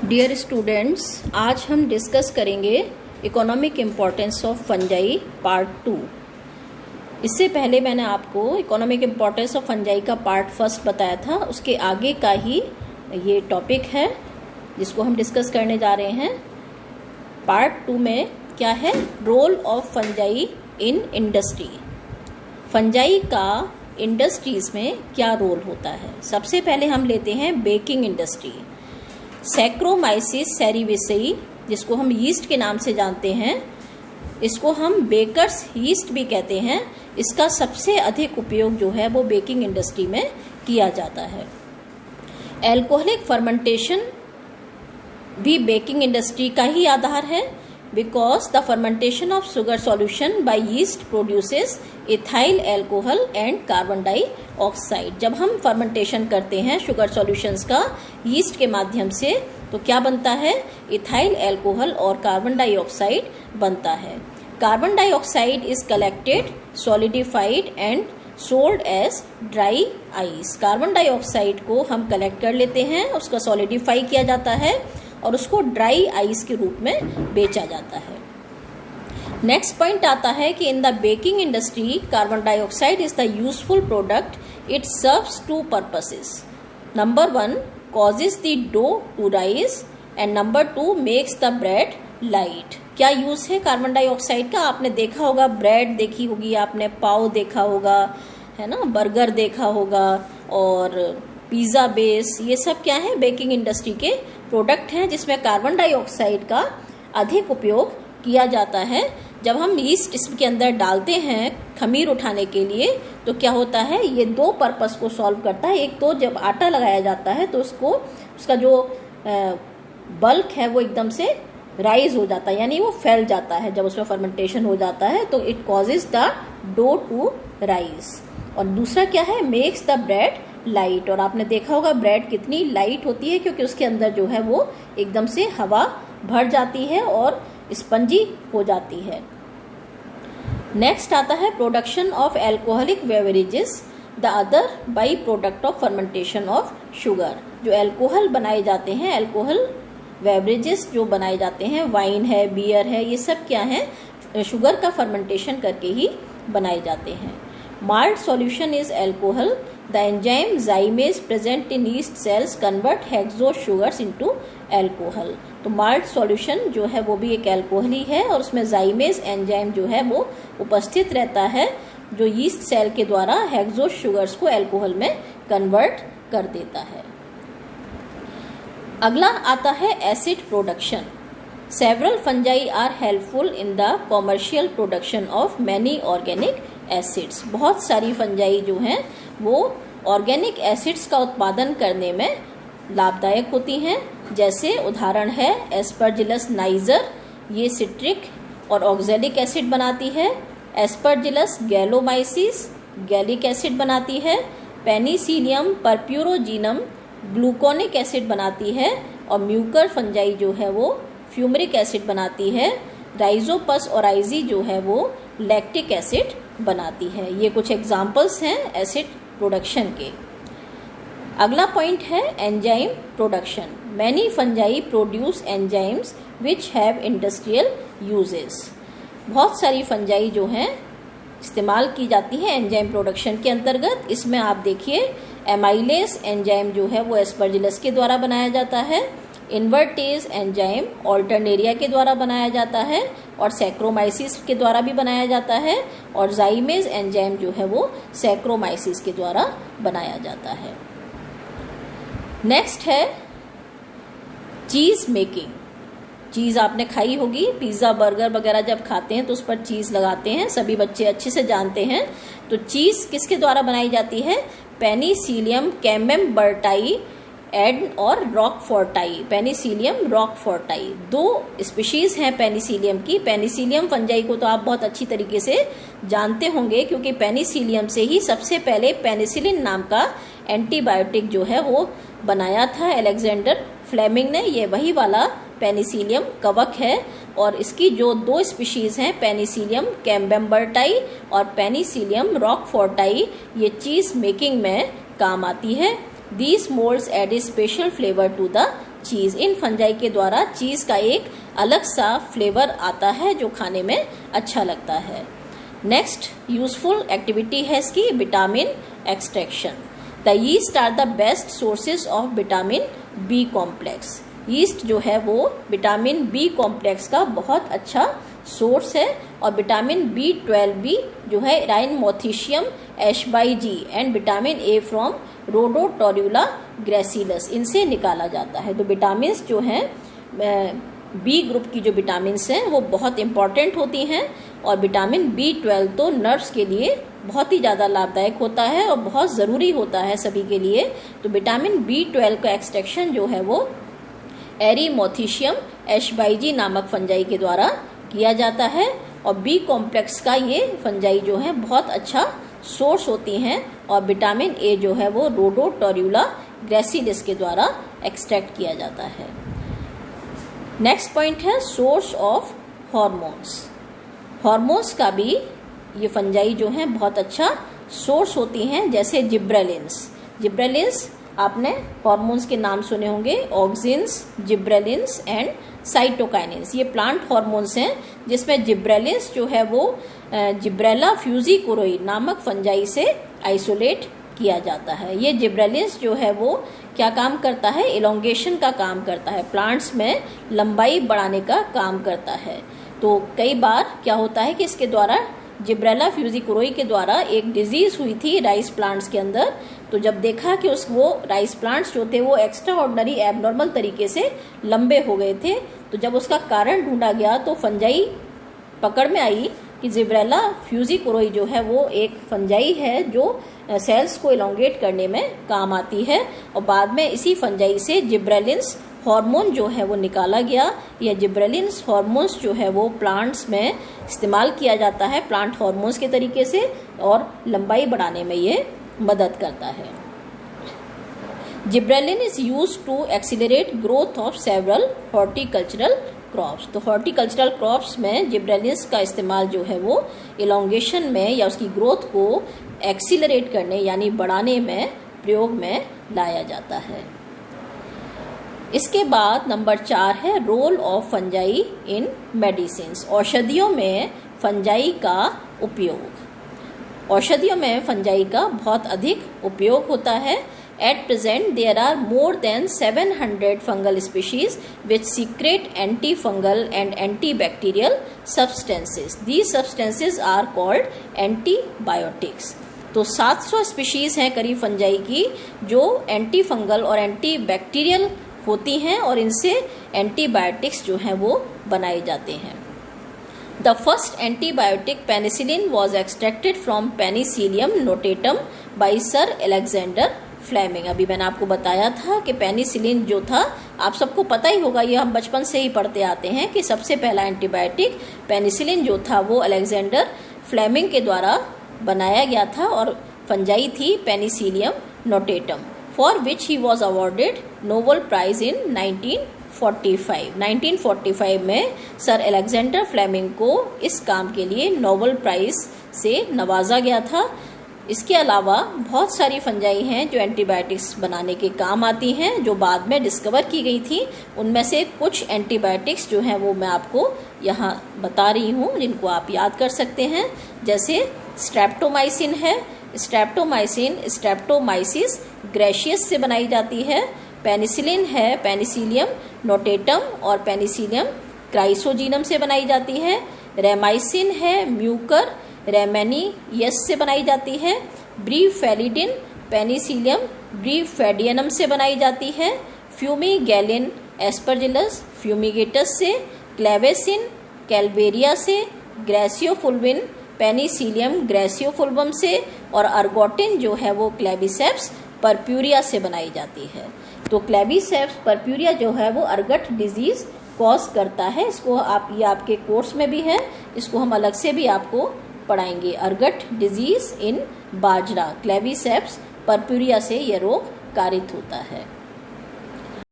Dear students, आज हम discuss करेंगे economic importance of fungi part 2। इससे पहले मैंने आपको इकोनॉमिक इम्पोर्टेंस ऑफ फंजाई का पार्ट फर्स्ट बताया था। उसके आगे का ही ये टॉपिक है जिसको हम डिस्कस करने जा रहे हैं। पार्ट 2 में क्या है, role of fungi in industry. Fungi का इंडस्ट्रीज में क्या रोल होता है। सबसे पहले हम लेते हैं बेकिंग इंडस्ट्री। सैक्रोमाइसिस सेरिविसेई, जिसको हम यीस्ट के नाम से जानते हैं, इसको हम बेकर्स यीस्ट भी कहते हैं। इसका सबसे अधिक उपयोग जो है वो बेकिंग इंडस्ट्री में किया जाता है। एल्कोहलिक फर्मेंटेशन भी बेकिंग इंडस्ट्री का ही आधार है, because the fermentation of sugar solution bye yeast produces ethyl alcohol and carbon dioxide. जब हम फर्मेंटेशन करते हैं शुगर सॉल्यूशंस का यीस्ट के माध्यम से, तो क्या बनता है, इथाइल एल्कोहल और कार्बन डाइऑक्साइड बनता है। Carbon dioxide is collected, solidified and sold as dry ice. Carbon dioxide को हम कलेक्ट कर लेते हैं, उसका सॉलिडिफाई किया जाता है और उसको ड्राई आइस के रूप में बेचा जाता है। नेक्स्ट पॉइंट आता है कि in the baking industry carbon dioxide is the useful product. It serves two purposes. Number 1 causes the dough to rise and number 2 makes the bread light. क्या यूज है कार्बन डाइऑक्साइड का? आपने देखा होगा, bread देखी होगी आपने, पाव देखा होगा, है ना, बर्गर देखा होगा और पिज्जा बेस, ये सब क्या है, बेकिंग इंडस्ट्री के प्रोडक्ट हैं जिसमें कार्बन डाइऑक्साइड का अधिक उपयोग किया जाता है। जब हम यीस्ट इसके अंदर डालते हैं खमीर उठाने के लिए, तो क्या होता है, ये दो पर्पस को सॉल्व करता है। एक तो जब आटा लगाया जाता है तो उसका जो बल्क है वो एकदम से राइज हो जाता है, यानी वो फैल जाता है। जब उसमें फर्मेंटेशन हो जाता है तो it causes the dough to rise. और दूसरा क्या है, मेक्स द ब्रेड लाइट। और आपने देखा होगा ब्रेड कितनी लाइट होती है, क्योंकि उसके अंदर जो है वो एकदम से हवा भर जाती है और स्पंजी हो जाती है। नेक्स्ट आता है production of alcoholic beverages, the other by product of fermentation of sugar. जो एल्कोहल बनाए जाते हैं, एल्कोहल बेवरेजेस जो बनाए जाते हैं, वाइन है, बियर है, ये सब क्या है, शुगर का फर्मेंटेशन करके ही बनाए जाते हैं। Malt solution is alcohol. The enzyme zymase present in yeast cells convert hexose sugars into alcohol। तो माल्ट सॉल्यूशन जो है वो भी एक एल्कोहल ही है और उसमें जाइमेज एंजाइम जो है वो उपस्थित रहता है, जो यीस्ट सेल के द्वारा हेक्सोज शुगर्स को एल्कोहल में कन्वर्ट कर देता है। अगला आता है acid production. Several fungi are helpful in the commercial production of many organic acids. बहुत सारी फंजाई जो हैं वो ऑर्गेनिक एसिड्स का उत्पादन करने में लाभदायक होती हैं। जैसे उदाहरण है एस्परजिलस नाइजर, ये सिट्रिक और ऑक्जेलिक एसिड बनाती है। एस्परजिलस गैलोमाइसिस गैलिक एसिड बनाती है। पेनिसिलियम परप्यूरोजीनम ग्लूकोनिक एसिड बनाती है। और म्यूकर फंजाई जो है वो फ्यूमरिक एसिड बनाती है। राइजोपस ओराइजी जो है वो लैक्टिक एसिड बनाती है। ये कुछ एग्जाम्पल्स हैं एसिड प्रोडक्शन के। अगला पॉइंट है enzyme production. Many fungi produce enzymes which have industrial uses. बहुत सारी फंजाई जो हैं इस्तेमाल की जाती है एंजाइम प्रोडक्शन के अंतर्गत। इसमें आप देखिए एमाइलेस एंजाइम जो है वो एस्परजिलस के द्वारा बनाया जाता है। इन्वर्टेज एंजाइम ऑल्टरनेरिया के द्वारा बनाया जाता है और सैक्रोमाइसिस के द्वारा भी बनाया जाता है। और जाइमेज एंजाइम जो है वो सैक्रोमाइसिस के द्वारा बनाया जाता है। नेक्स्ट है चीज मेकिंग। चीज आपने खाई होगी, पिज्जा बर्गर वगैरह जब खाते हैं तो उस पर चीज लगाते हैं, सभी बच्चे अच्छे से जानते हैं। तो चीज किसके द्वारा बनाई जाती है, पेनिसिलियम कैमेम्बर्टाई एड और रॉकफोर्टाई। पेनिसिलियम रॉकफोर्टाई दो स्पीशीज हैं पेनिसिलियम की। पेनिसिलियम फंजाई को तो आप बहुत अच्छी तरीके से जानते होंगे, क्योंकि पेनिसिलियम से ही सबसे पहले पेनिसिलिन नाम का एंटीबायोटिक जो है वो बनाया था अलेक्जेंडर फ्लेमिंग ने। ये वही वाला पेनिसिलियम कवक है। और इसकी जो दो स्पीशीज हैं, पेनिसिलियम कैम्बेम्बर्टाई और पेनिसिलियम रॉकफोर्टाई, ये चीज मेकिंग में काम आती है। These molds add a special flavor to the cheese. In fungi के द्वारा चीज़ का एक अलग सा फ्लेवर आता है जो खाने में अच्छा लगता है। नेक्स्ट यूजफुल एक्टिविटी है इसकी vitamin extraction. The yeast are the best sources of vitamin B complex. Yeast जो है वो विटामिन बी कॉम्प्लेक्स का बहुत अच्छा सोर्स है और विटामिन B12 भी जो है राइनमोथिशियम एशबाइजी एंड विटामिन ए फ्रॉम रोडोटोरुला ग्रेसिलस, इनसे निकाला जाता है। तो विटामिन जो हैं बी ग्रुप की जो विटामिन हैं वो बहुत इंपॉर्टेंट होती हैं और विटामिन B12 तो नर्व्स के लिए बहुत ही ज़्यादा लाभदायक होता है और बहुत ज़रूरी होता है सभी के लिए। तो विटामिन B12 का एक्सट्रैक्शन जो है वो एरिमोथिशियम एशबाइजी नामक फंजाई के द्वारा किया जाता है और बी कॉम्प्लेक्स का ये फंजाई जो है बहुत अच्छा सोर्स होती हैं और विटामिन ए जो है वो रोडोटोरुला ग्रेसिलिस के द्वारा एक्सट्रैक्ट किया जाता है। नेक्स्ट पॉइंट है सोर्स ऑफ हॉर्मोन्स। हॉर्मोन्स का भी ये फंजाई जो है बहुत अच्छा सोर्स होती हैं, जैसे जिब्रेलिन्स। जिब्रेलिन्स आपने हॉर्मोन्स के नाम सुने होंगे, ऑक्सिन्स, जिब्रेलिन्स एंड साइटोकाइनिन्स। ये प्लांट हॉर्मोन्स हैं जिसमें जिब्रेलिन्स जो है वो जिब्रेला फ्यूजिकोरोई नामक फंजाई से आइसोलेट किया जाता है। ये जिब्रेलिन्स जो है वो क्या काम करता है, इलोंगेशन का काम करता है, प्लांट्स में लंबाई बढ़ाने का काम करता है। तो कई बार क्या होता है कि इसके द्वारा जिब्रेला फ्यूजिकोरोई के द्वारा एक डिजीज हुई थी राइस प्लांट्स के अंदर। तो जब देखा कि वो राइस प्लांट्स जो थे वो एक्स्ट्रा ऑर्डिनरी एबनॉर्मल तरीके से लंबे हो गए थे, तो जब उसका कारण ढूंढा गया तो फंजाई पकड़ में आई कि जिब्रेला फ्यूजिकोरोई जो है वो एक फंजाई है जो सेल्स को इलोंगेट करने में काम आती है और बाद में इसी फंजाई से जिब्रेलिन्स हार्मोन जो है वो निकाला गया। यह जिब्रेलिन्स हार्मोन्स जो है वो प्लांट्स में इस्तेमाल किया जाता है प्लांट हार्मोन्स के तरीके से और लंबाई बढ़ाने में ये मदद करता है। Gibberellin is used to accelerate growth of several horticultural crops. तो हॉर्टिकल्चरल क्रॉप्स में जिब्रेलिन्स का इस्तेमाल जो है वो इलोंगेशन में या उसकी ग्रोथ को एक्सीलरेट करने यानी बढ़ाने में प्रयोग में लाया जाता है। इसके बाद नंबर 4 है role of fungi in medicines. औषधियों में फंजाई का उपयोग। औषधियों में फंजाई का बहुत अधिक उपयोग होता है। At present, there are more than 700 fungal species which secrete antifungal and antibacterial substances. These substances are called antibiotics. तो 700 स्पीशीज हैं करीब फंजाई की जो एंटी फंगल और एंटी बैक्टीरियल होती हैं और इनसे एंटीबायोटिक्स जो हैं वो बनाए जाते हैं। The first antibiotic penicillin was extracted from Penicillium notatum by Sir Alexander Fleming। अभी मैंने आपको बताया था कि पेनिसिलिन जो था, आप सबको पता ही होगा, ये हम बचपन से ही पढ़ते आते हैं कि सबसे पहला एंटीबायोटिक पेनिसिलिन जो था वो अलेक्जेंडर फ्लेमिंग के द्वारा बनाया गया था और फंजाई थी Penicillium notatum, for which he was awarded Nobel prize in 1945। 1945 में सर अलेक्जेंडर फ्लेमिंग को इस काम के लिए नोबेल प्राइज से नवाजा गया था। इसके अलावा बहुत सारी फंजाई हैं जो एंटीबायोटिक्स बनाने के काम आती हैं जो बाद में डिस्कवर की गई थी। उनमें से कुछ एंटीबायोटिक्स जो हैं वो मैं आपको यहाँ बता रही हूँ जिनको आप याद कर सकते हैं। जैसे स्ट्रेप्टोमाइसिन है, स्ट्रेप्टोमाइसिन स्ट्रेप्टोमाइसिस ग्रेशियस से बनाई जाती है। पेनिसिलिन है, पेनिसिलियम नोटेटम और पेनिसिलियम क्राइसोजीनम से बनाई जाती है। रेमाइसिन है, म्यूकर रेमेनियस से बनाई जाती है। ब्रीफेलिडिन पेनिसिलियम ब्रीफेडियनम से बनाई जाती है। फ्यूमिगैलिन एस्परजिलस फ्यूमिगेटस से, क्लेवेसिन कैलबेरिया से, ग्रेसियोफुल्विन पेनिसिलियम ग्रेसियोफुल्वम से और अर्गोटिन जो है वो क्लेबिसेप्स परप्यूरिया से बनाई जाती है। तो क्लेबिसेप्स परप्यूरिया जो है वो अर्गट डिजीज कॉज करता है। इसको आप, ये आपके कोर्स में भी है, इसको हम अलग से भी आपको पढ़ाएंगे। Ergot disease in bajra, क्लेबिसेप्स purpurea से यह रोग कारित होता है।